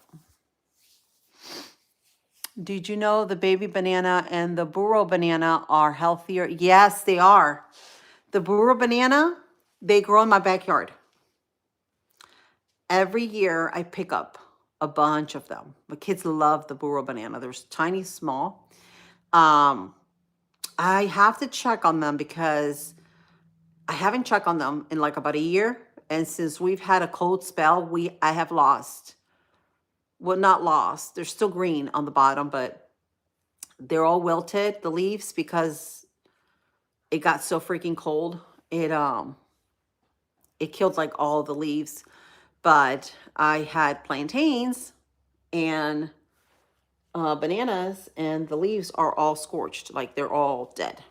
Did you know the baby banana and the burro banana are healthier? Yes, they are. The burro banana, they grow in my backyard. Every year I pick up a bunch of them. My kids love the burro banana. They're tiny, small. I have to check on them because I haven't checked on them in like about a year. And since we've had a cold spell, I have lost. Well, not lost. They're still green on the bottom, but they're all wilted, the leaves, because it got so freaking cold. It killed like all the leaves. But I had plantains and bananas, and the leaves are all scorched, like they're all dead.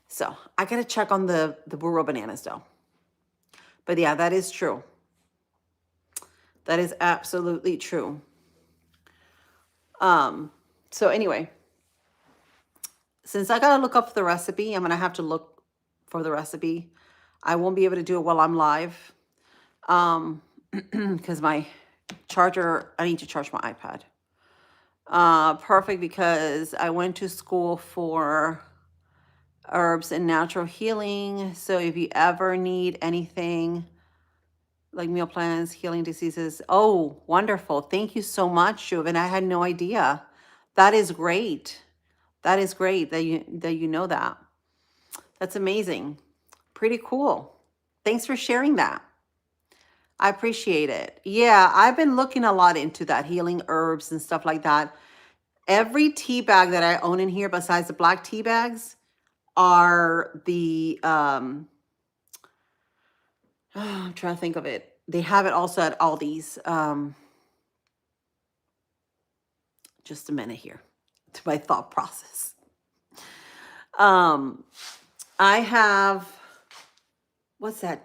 So I gotta check on the burro bananas though. But yeah, that is true. That is absolutely true. So anyway, since I gotta look up the recipe, I'm gonna have to look for the recipe. I won't be able to do it while I'm live. Because my charger, I need to charge my iPad. Perfect because I went to school for herbs and natural healing. So if you ever need anything like meal plans, healing diseases, oh, wonderful. Thank you so much, Juven. I had no idea. That is great. That is great that you know that. That's amazing. Pretty cool. Thanks for sharing that. I appreciate it. Yeah, I've been looking a lot into that healing herbs and stuff like that. Every tea bag that I own in here, besides the black tea bags, are the I'm trying to think of it. They have it also at Aldi's. Just a minute here to my thought process. Um, I have what's that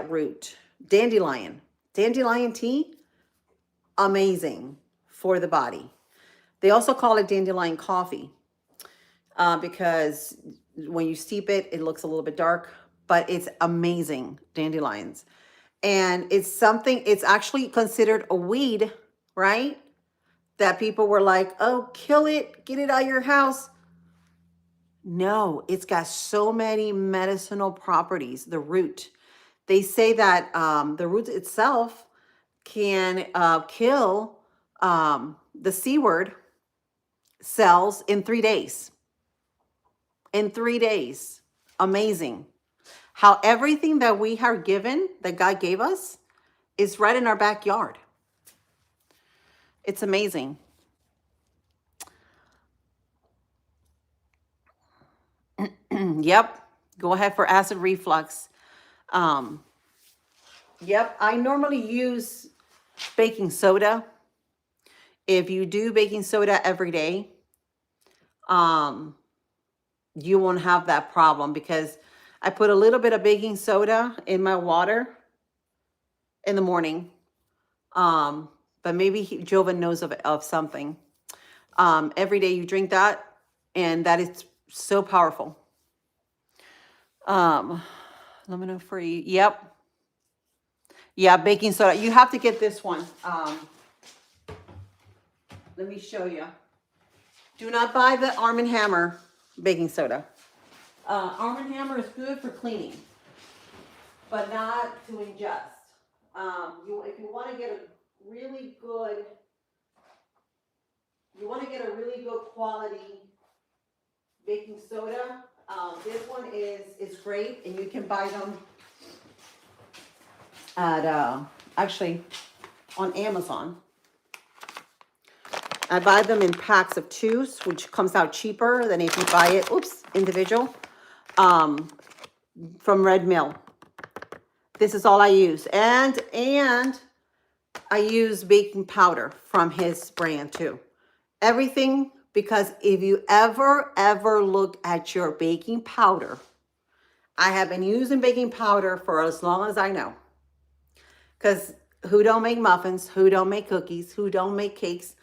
root? Dandelion. Dandelion tea, amazing for the body. They also call it dandelion coffee because when you steep it, it looks a little bit dark, but it's amazing, dandelions. And it's actually considered a weed, right? That people were like, oh, kill it, get it out of your house. No, it's got so many medicinal properties, the root. They say that the root itself can kill the C word cells in 3 days. In 3 days. Amazing. How everything that we are given, that God gave us, is right in our backyard. It's amazing. Yep. Go ahead for acid reflux. Yep. I normally use baking soda. If you do baking soda every day, you won't have that problem because I put a little bit of baking soda in my water in the morning. But maybe Jovan knows of something. Every day you drink that, and that is so powerful. Aluminum free. Yep. Yeah, baking soda. You have to get this one. Let me show you. Do not buy the Arm & Hammer baking soda. Arm & Hammer is good for cleaning, but not to ingest. If you want to get a really good, quality baking soda, this one is great, and you can buy them at actually on Amazon. I buy them in packs of 2, which comes out cheaper than if you buy it, individual, from Red Mill. This is all I use. And I use baking powder from his brand too. Everything, because if you ever look at your baking powder, I have been using baking powder for as long as I know. Because who don't make muffins? Who don't make cookies? Who don't make cakes?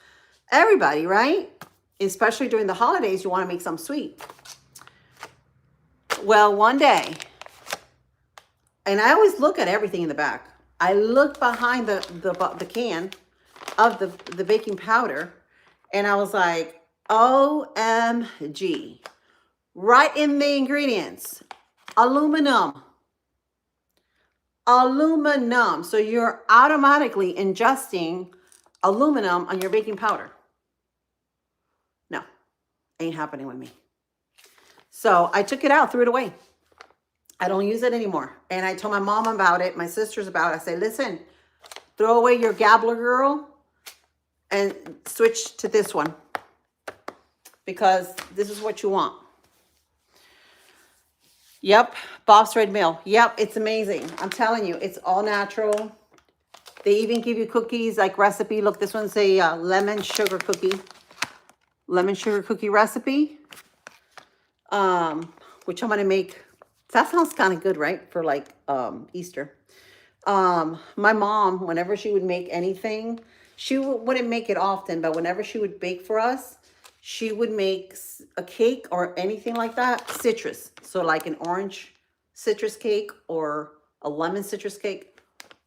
Everybody, right? Especially during the holidays, you want to make something sweet. Well, one day, and I always look at everything in the back. I looked behind the can of the baking powder, and I was like, OMG. Right in the ingredients, aluminum. Aluminum. So you're automatically ingesting aluminum on your baking powder. No, ain't happening with me. So I took it out, threw it away. I don't use it anymore. And I told my mom about it, my sisters about it. I said, listen, throw away your Gabler Girl and switch to this one, because this is what you want. Yep, Bob's Red Mill. Yep, it's amazing. I'm telling you, it's all natural. They even give you cookies like recipe. Look, this one's a lemon sugar cookie. Lemon sugar cookie recipe. Which I'm going to make. That sounds kind of good, right? For like Easter. My mom, whenever she would make anything, she wouldn't make it often, but whenever she would bake for us, she would make a cake or anything like that, citrus. So like an orange citrus cake or a lemon citrus cake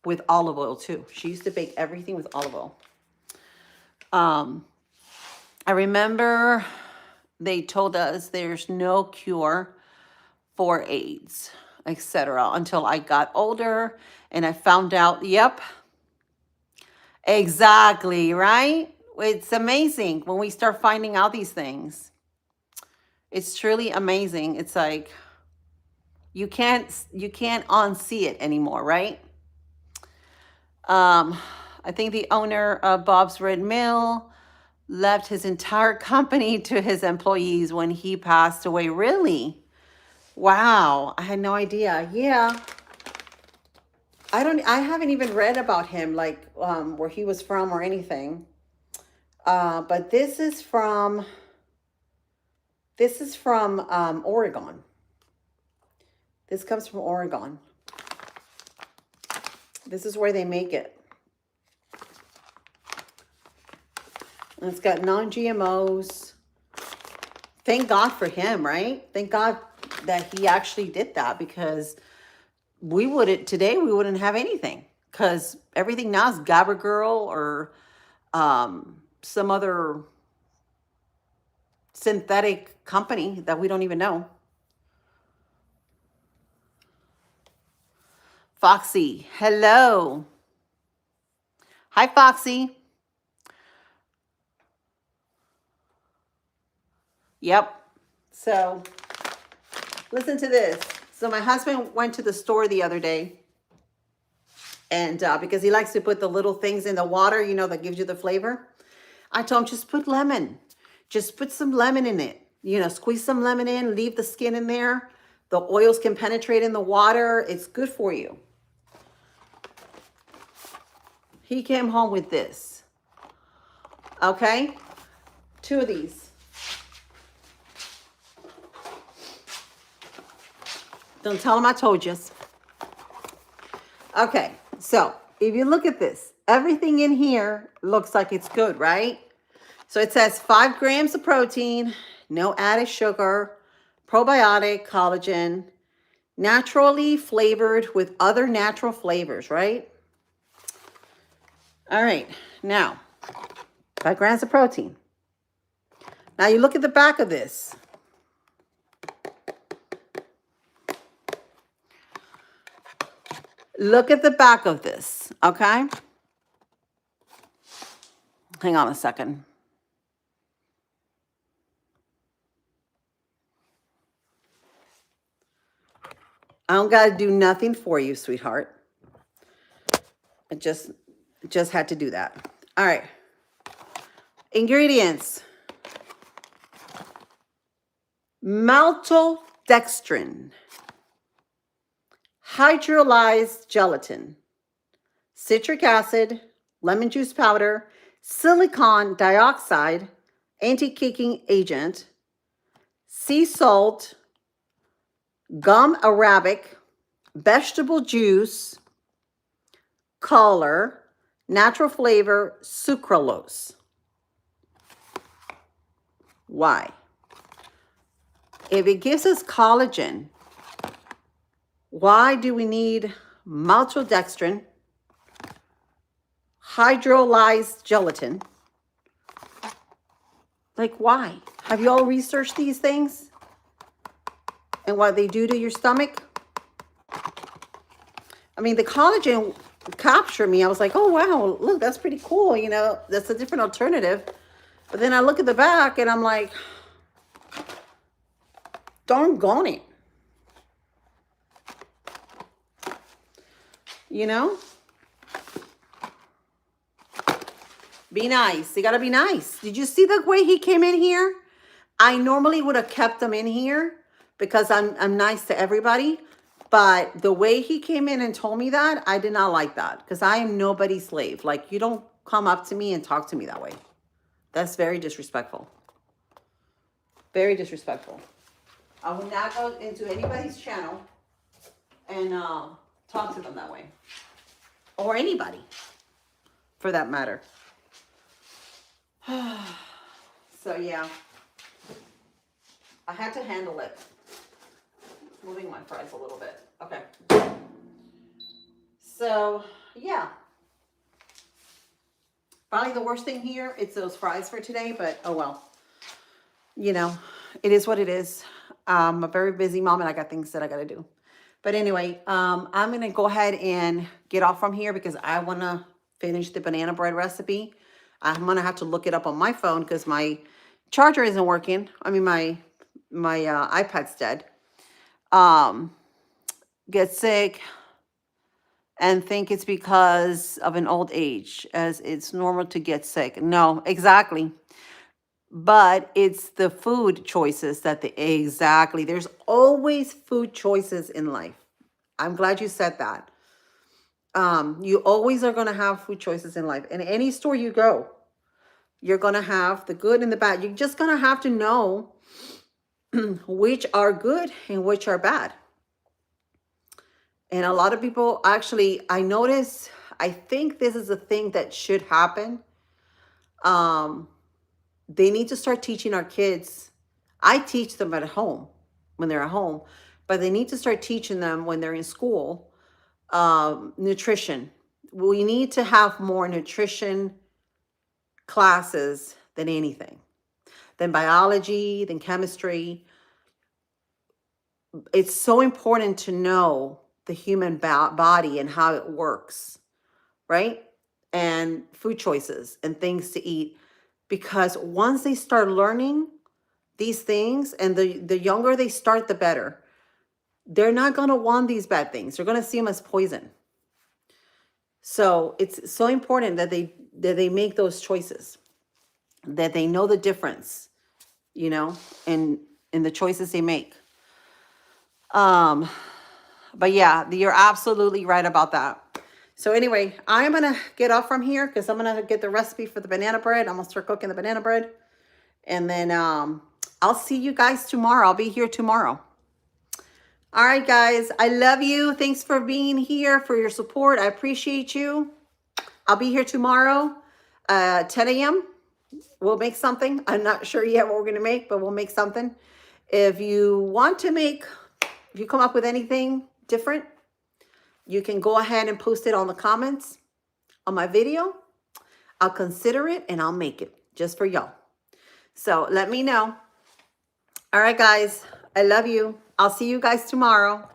with olive oil too. She used to bake everything with olive oil. I remember they told us there's no cure for AIDS, etc. until I got older and I found out, yep, exactly, right? It's amazing when we start finding out these things. It's truly amazing. It's like you can't unsee it anymore, right? Um, I think the owner of Bob's Red Mill left his entire company to his employees when he passed away. Really? Wow, I had no idea. Yeah. I haven't even read about him, like where he was from or anything. But this is from Oregon. This comes from Oregon. This is where they make it. And it's got non-GMOs. Thank God for him, right? Thank God that he actually did that, because we wouldn't have anything, because everything now is Gabergirl or some other synthetic company that we don't even know. Foxy, hello. Hi, Foxy. Yep. So listen to this. So my husband went to the store the other day, and because he likes to put the little things in the water, that gives you the flavor. I told him, just put lemon. Just put some lemon in it. Squeeze some lemon in, leave the skin in there. The oils can penetrate in the water. It's good for you. He came home with this. Okay? 2 of these. Don't tell him I told you. Okay, so if you look at this, everything in here looks like it's good, right? So it says 5 grams of protein, no added sugar, probiotic, collagen, naturally flavored with other natural flavors, right? All right, now 5 grams of protein. Now you look at the back of this. Look at the back of this, okay? Hang on a second. I don't got to do nothing for you, sweetheart. I just had to do that. All right. Ingredients. Maltodextrin, hydrolyzed gelatin, citric acid, lemon juice powder, silicon dioxide, anti-caking agent, sea salt, gum arabic, vegetable juice, color, natural flavor, sucralose. Why? If it gives us collagen, why do we need maltodextrin, hydrolyzed gelatin? Like, why? Have you all researched these things and what they do to your stomach? I mean, the collagen captured me. I was like, oh, wow, look, that's pretty cool. That's a different alternative. But then I look at the back and I'm like, darn gone it. Be nice. You gotta be nice. Did you see the way he came in here? I normally would have kept him in here because I'm nice to everybody. But the way he came in and told me that, I did not like that, because I am nobody's slave. Like, you don't come up to me and talk to me that way. That's very disrespectful. Very disrespectful. I will not go into anybody's channel and talk to them that way. Or anybody, for that matter. So, yeah. I had to handle it. Moving my fries a little bit. Okay. So, yeah. Probably the worst thing here, it's those fries for today, but oh well. You know, it is what it is. I'm a very busy mom and I got things that I got to do. But anyway, I'm going to go ahead and get off from here because I want to finish the banana bread recipe. I'm going to have to look it up on my phone because my charger isn't working. I mean, my iPad's dead. Get sick and think it's because of an old age, as it's normal to get sick. No, exactly. But it's the food choices exactly. There's always food choices in life. I'm glad you said that. You always are going to have food choices in life. In any store you go, you're going to have the good and the bad. You're just going to have to know which are good and which are bad. And a lot of people, actually, I notice, I think this is a thing that should happen. They need to start teaching our kids. I teach them at home when they're at home, but they need to start teaching them when they're in school, nutrition. We need to have more nutrition classes than anything, than biology, than chemistry. It's so important to know the human body and how it works, right? And food choices and things to eat. Because once they start learning these things, and the younger they start, the better. They're not going to want these bad things. They're going to see them as poison. So it's so important that they make those choices, that they know the difference, you know, in the choices they make. But yeah, you're absolutely right about that. So anyway, I'm going to get off from here because I'm going to get the recipe for the banana bread. I'm going to start cooking the banana bread. And then I'll see you guys tomorrow. I'll be here tomorrow. All right, guys. I love you. Thanks for being here, for your support. I appreciate you. I'll be here tomorrow, 10 a.m. We'll make something. I'm not sure yet what we're going to make, but we'll make something. If you want to make, if you come up with anything different, you can go ahead and post it on the comments on my video. I'll consider it and I'll make it just for y'all. So let me know. All right, guys. I love you. I'll see you guys tomorrow.